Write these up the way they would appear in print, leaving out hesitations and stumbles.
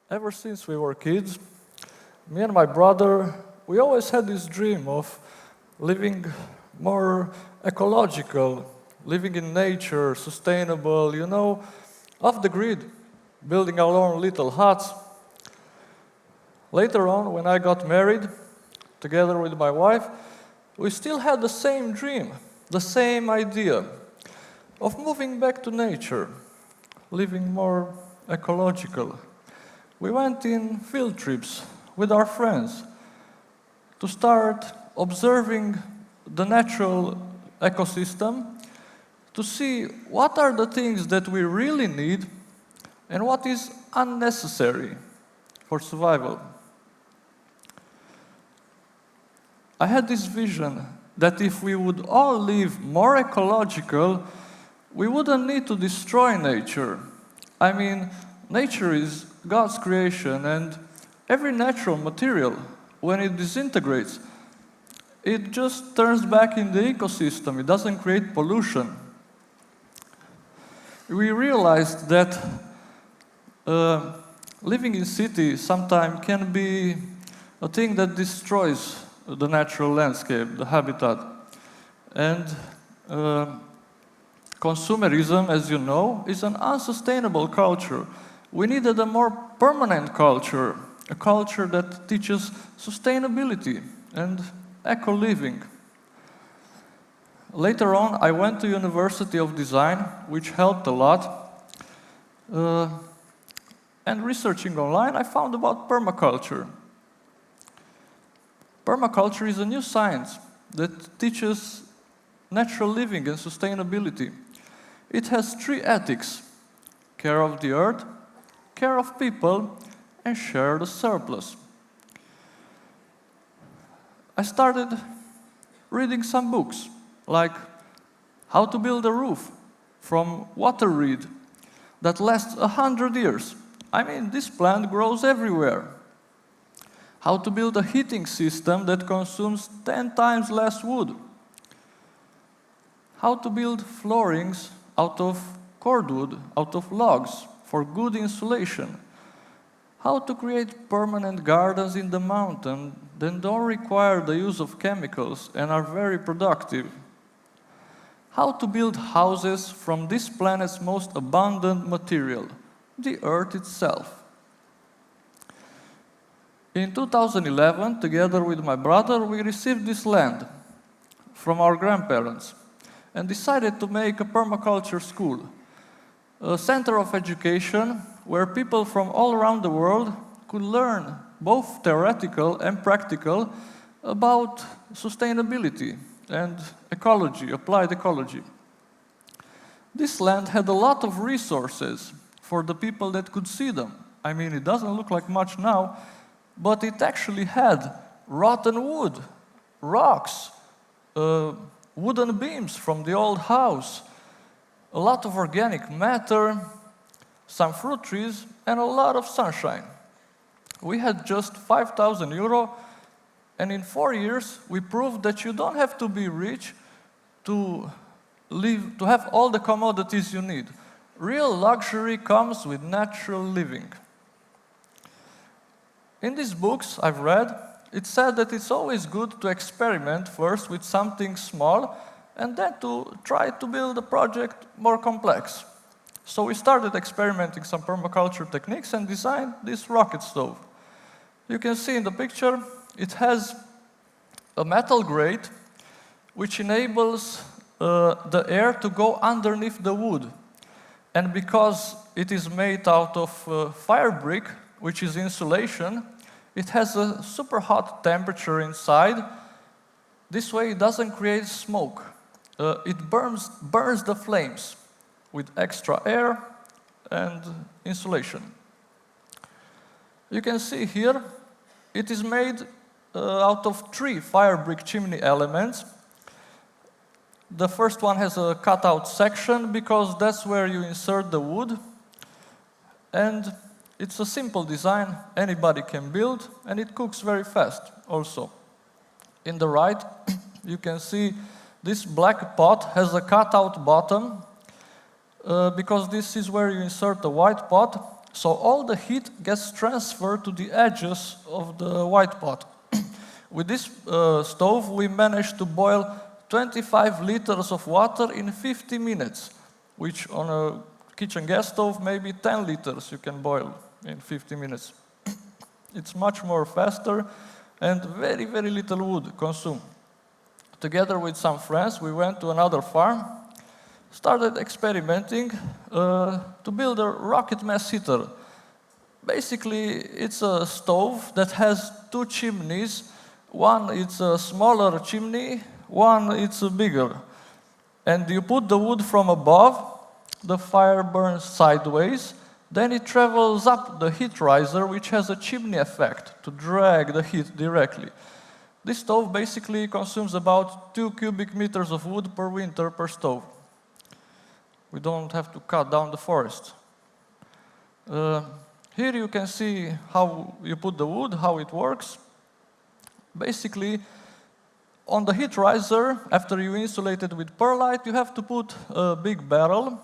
Ever since we were kids, me and my brother, we always had this dream of living more ecological, living in nature, sustainable, off the grid, building our own little huts. Later on, when I got married, together with my wife, we still had the same dream, the same idea of moving back to nature, living more ecological. We went in field trips with our friends to start observing the natural ecosystem, to see what are the things that we really need and what is unnecessary for survival. I had this vision that if we would all live more ecological, we wouldn't need to destroy nature. I mean, nature is God's creation, and every natural material, when it disintegrates, it just turns back in the ecosystem. It doesn't create pollution. We realized that living in cities sometimes can be a thing that destroys the natural landscape, the habitat. And consumerism, as you know, is an unsustainable culture. We needed a more permanent culture, a culture that teaches sustainability and eco-living. Later on, I went to University of Design, which helped a lot. And researching online, I found about permaculture. Permaculture is a new science that teaches natural living and sustainability. It has 3 ethics: care of the earth, care of people, and share the surplus. I started reading some books, like How to Build a Roof from Water Reed that lasts 100 years. I mean, this plant grows everywhere. How to build a heating system that consumes 10 times less wood. How to build floorings out of cordwood, out of logs, for good insulation. How to create permanent gardens in the mountain that don't require the use of chemicals and are very productive. How to build houses from this planet's most abundant material, the earth itself. In 2011, together with my brother, we received this land from our grandparents and decided to make a permaculture school, a center of education where people from all around the world could learn both theoretical and practical about sustainability and ecology, applied ecology. This land had a lot of resources for the people that could see them. I mean, it doesn't look like much now, but it actually had rotten wood, rocks, wooden beams from the old house, a lot of organic matter, some fruit trees, and a lot of sunshine. We had just 5,000 euro, and in 4 years, we proved that you don't have to be rich to have all the commodities you need. Real luxury comes with natural living. In these books I've read, it said that it's always good to experiment first with something small and then to try to build a project more complex. So we started experimenting some permaculture techniques and designed this rocket stove. You can see in the picture, it has a metal grate which enables the air to go underneath the wood. And because it is made out of fire brick, which is insulation, it has a super hot temperature inside. This way it doesn't create smoke. It burns the flames with extra air and insulation. You can see here, it is made out of 3 fire brick chimney elements. The first one has a cutout section because that's where you insert the wood. And it's a simple design, anybody can build, and it cooks very fast also. In the right, you can see this black pot has a cutout bottom because this is where you insert the white pot, So all the heat gets transferred to the edges of the white pot. With this stove, we managed to boil 25 liters of water in 50 minutes, which on a kitchen gas stove, maybe 10 liters you can boil in 50 minutes. It's much more faster and very, very little wood consumed. Together with some friends, we went to another farm, started experimenting to build a rocket mass heater. Basically, it's a stove that has two chimneys. One is a smaller chimney, one is bigger. And you put the wood from above, the fire burns sideways, then it travels up the heat riser, which has a chimney effect to drag the heat directly. This stove basically consumes about 2 cubic meters of wood per winter per stove. We don't have to cut down the forest. Here you can see how you put the wood, how it works. Basically, on the heat riser, after you insulate it with perlite, you have to put a big barrel,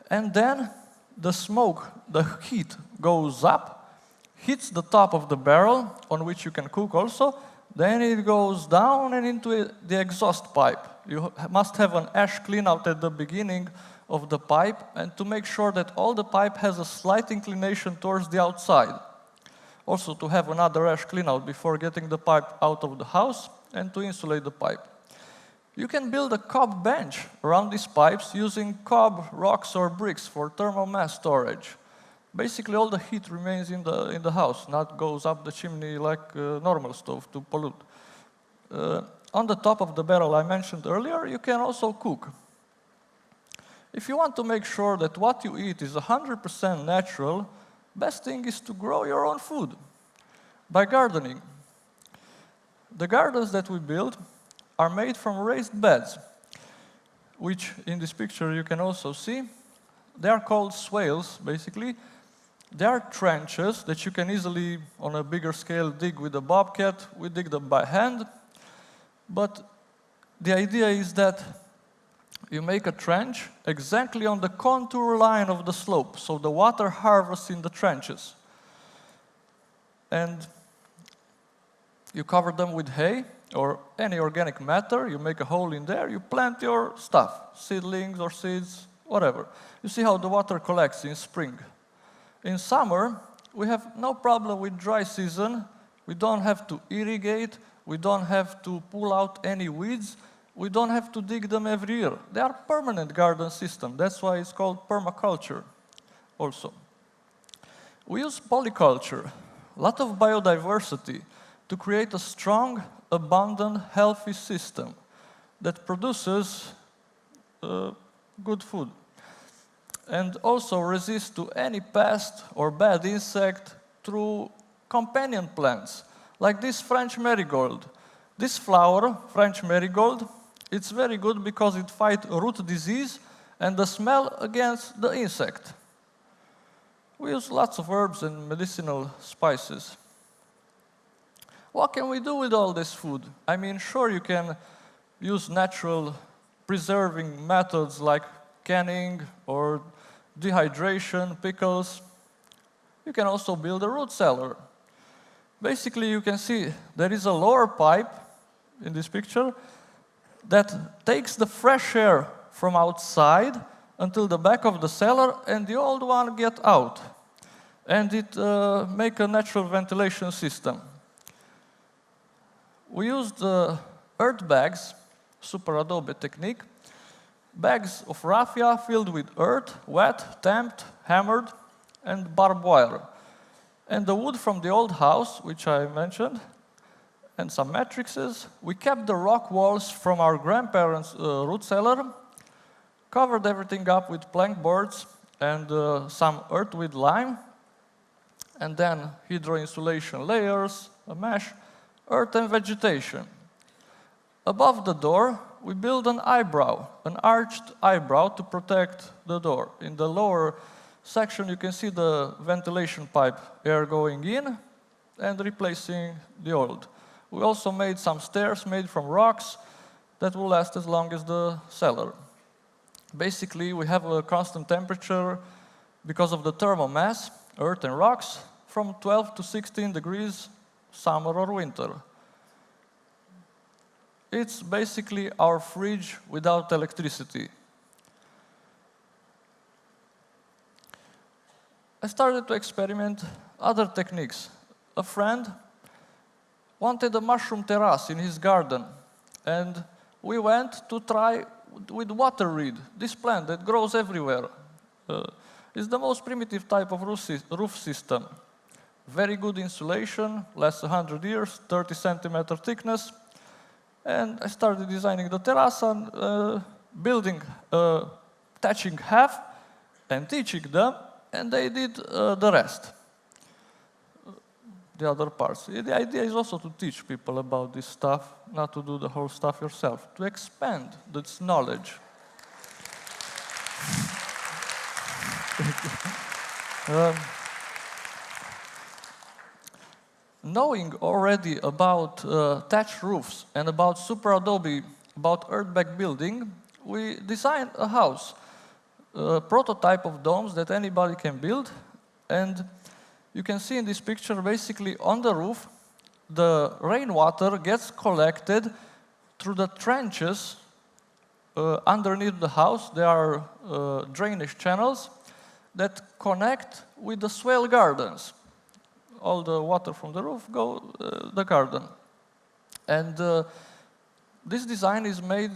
and then the smoke, the heat goes up, hits the top of the barrel, on which you can cook also, then it goes down and into the exhaust pipe. You must have an ash cleanout at the beginning of the pipe, and to make sure that all the pipe has a slight inclination towards the outside. Also to have another ash cleanout before getting the pipe out of the house, and to insulate the pipe. You can build a cob bench around these pipes using cob rocks or bricks for thermal mass storage. Basically, all the heat remains in the house, not goes up the chimney like a normal stove to pollute. On the top of the barrel I mentioned earlier, you can also cook. If you want to make sure that what you eat is 100% natural, best thing is to grow your own food by gardening. The gardens that we build are made from raised beds, which in this picture you can also see. They are called swales, basically. They are trenches that you can easily, on a bigger scale, dig with a bobcat. We dig them by hand. But the idea is that you make a trench exactly on the contour line of the slope, so the water harvests in the trenches. And you cover them with hay or any organic matter, you make a hole in there, you plant your stuff, seedlings or seeds, whatever. You see how the water collects in spring. In summer, we have no problem with dry season. We don't have to irrigate, we don't have to pull out any weeds, we don't have to dig them every year. They are permanent garden system. That's why it's called permaculture also. We use polyculture, a lot of biodiversity, to create a strong, abundant, healthy system that produces good food and also resists to any pest or bad insect through companion plants, like this French marigold. This flower, French marigold, it's very good because it fights root disease and the smell against the insect. We use lots of herbs and medicinal spices. What can we do with all this food? I mean, sure, you can use natural preserving methods like canning or dehydration, pickles. You can also build a root cellar. Basically, you can see there is a lower pipe in this picture that takes the fresh air from outside until the back of the cellar, and the old one gets out. And it makes a natural ventilation system. We used earth bags, super adobe technique, bags of raffia filled with earth, wet, tamped, hammered, and barbed wire. And the wood from the old house, which I mentioned, and some matrices, we kept the rock walls from our grandparents' root cellar, covered everything up with plank boards and some earth with lime, and then hydro-insulation layers, a mesh, earth and vegetation. Above the door, we build an eyebrow, an arched eyebrow to protect the door. In the lower section, you can see the ventilation pipe, air going in and replacing the old. We also made some stairs made from rocks that will last as long as the cellar. Basically, we have a constant temperature because of the thermal mass, earth and rocks, from 12 to 16 degrees, summer or winter. It's basically our fridge without electricity. I started to experiment other techniques. A friend wanted a mushroom terrace in his garden, and we went to try with water reed, this plant that grows everywhere. It's the most primitive type of roof system. Very good insulation, lasts 100 years, 30 centimeter thickness. And I started designing the terrace and building, touching half and teaching them, and they did the rest, the other parts. The idea is also to teach people about this stuff, not to do the whole stuff yourself, to expand this knowledge. Knowing already about thatch roofs and about super adobe, about earthback building, we designed a house, a prototype of domes that anybody can build. And you can see in this picture, basically on the roof, the rainwater gets collected through the trenches underneath the house. There are drainage channels that connect with the swale gardens. All the water from the roof go the garden. And this design is made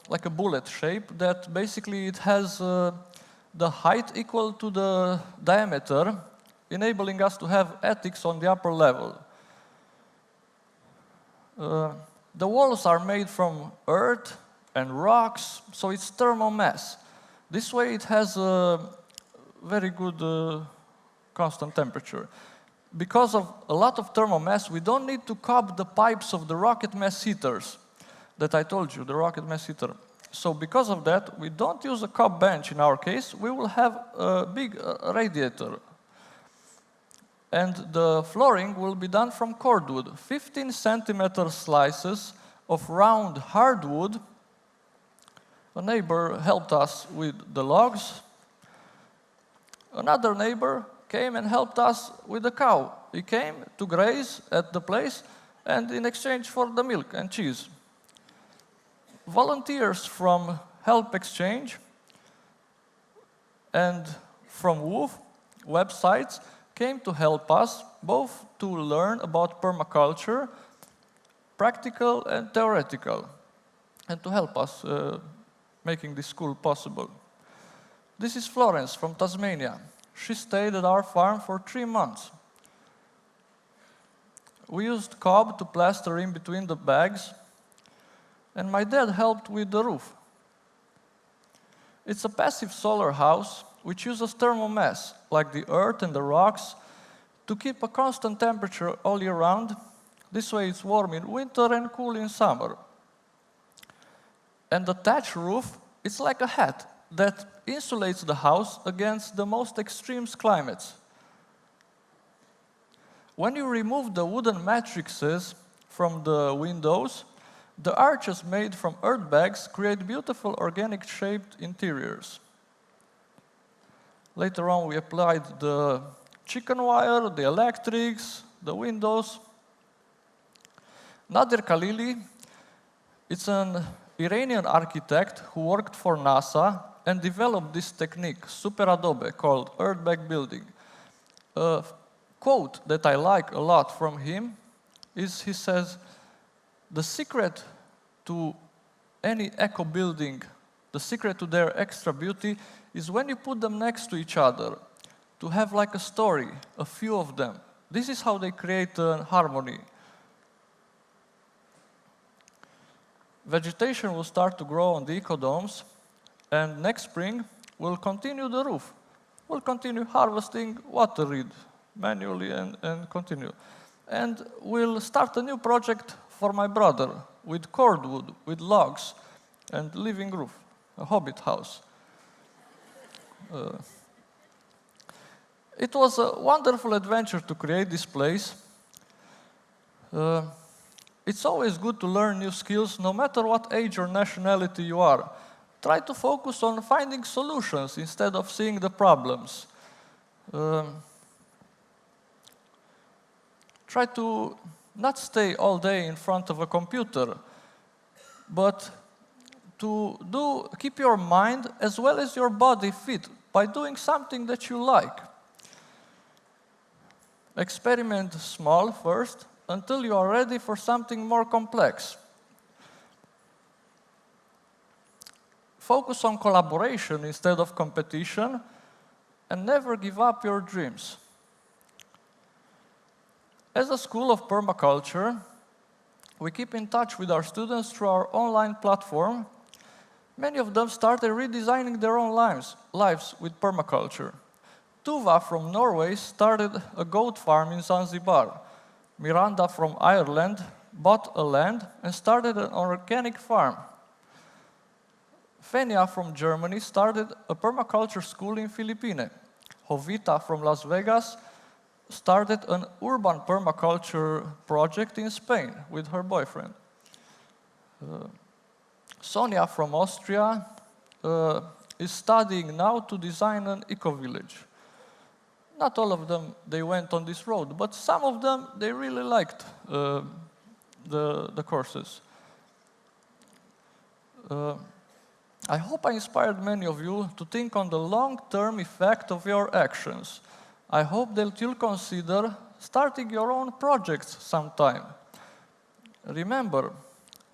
like a bullet shape that basically it has the height equal to the diameter, enabling us to have attics on the upper level. The walls are made from earth and rocks, so it's thermal mass. This way it has a very good constant temperature. Because of a lot of thermal mass, we don't need to cob the pipes of the rocket mass heaters that I told you, the rocket mass heater. So because of that, we don't use a cob bench in our case. We will have a big radiator. And the flooring will be done from cordwood, 15 centimeter slices of round hardwood. A neighbor helped us with the logs. Another neighbor came and helped us with the cow. He came to graze at the place, and in exchange for the milk and cheese. Volunteers from Help Exchange and from WOOF websites came to help us, both to learn about permaculture, practical and theoretical, and to help us making this school possible. This is Florence from Tasmania. She stayed at our farm for 3 months. We used cob to plaster in between the bags, and my dad helped with the roof. It's a passive solar house which uses thermal mass, like the earth and the rocks, to keep a constant temperature all year round. This way it's warm in winter and cool in summer. And the thatch roof, it's like a hat that insulates the house against the most extreme climates. When you remove the wooden matrices from the windows, the arches made from earth bags create beautiful organic shaped interiors. Later on, we applied the chicken wire, the electrics, the windows. Nadir Khalili, it's an Iranian architect who worked for NASA and developed this technique, super adobe, called earthback building. A quote that I like a lot from him is, he says, the secret to any eco building, the secret to their extra beauty is when you put them next to each other, to have like a story, a few of them. This is how they create harmony. Vegetation will start to grow on the ecodomes, and next spring we'll continue the roof. We'll continue harvesting water reed manually and continue. And we'll start a new project for my brother with cordwood, with logs, and living roof, a hobbit house. It was a wonderful adventure to create this place. It's always good to learn new skills, no matter what age or nationality you are. Try to focus on finding solutions instead of seeing the problems. Try to not stay all day in front of a computer, but to keep your mind as well as your body fit by doing something that you like. Experiment small first until you are ready for something more complex. Focus on collaboration instead of competition, and never give up your dreams. As a school of permaculture, we keep in touch with our students through our online platform. Many of them started redesigning their own lives with permaculture. Tuva from Norway started a goat farm in Zanzibar. Miranda from Ireland bought a land and started an organic farm. Fenia from Germany started a permaculture school in Philippines. Jovita from Las Vegas started an urban permaculture project in Spain with her boyfriend. Sonia from Austria is studying now to design an eco-village. Not all of them, they went on this road, but some of them, they really liked the courses. I hope I inspired many of you to think on the long-term effect of your actions. I hope that you'll consider starting your own projects sometime. Remember,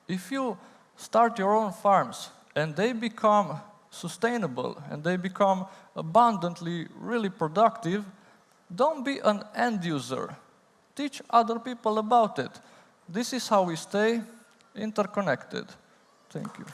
if you start your own farms and they become sustainable and they become abundantly really productive, don't be an end user. Teach other people about it. This is how we stay interconnected. Thank you.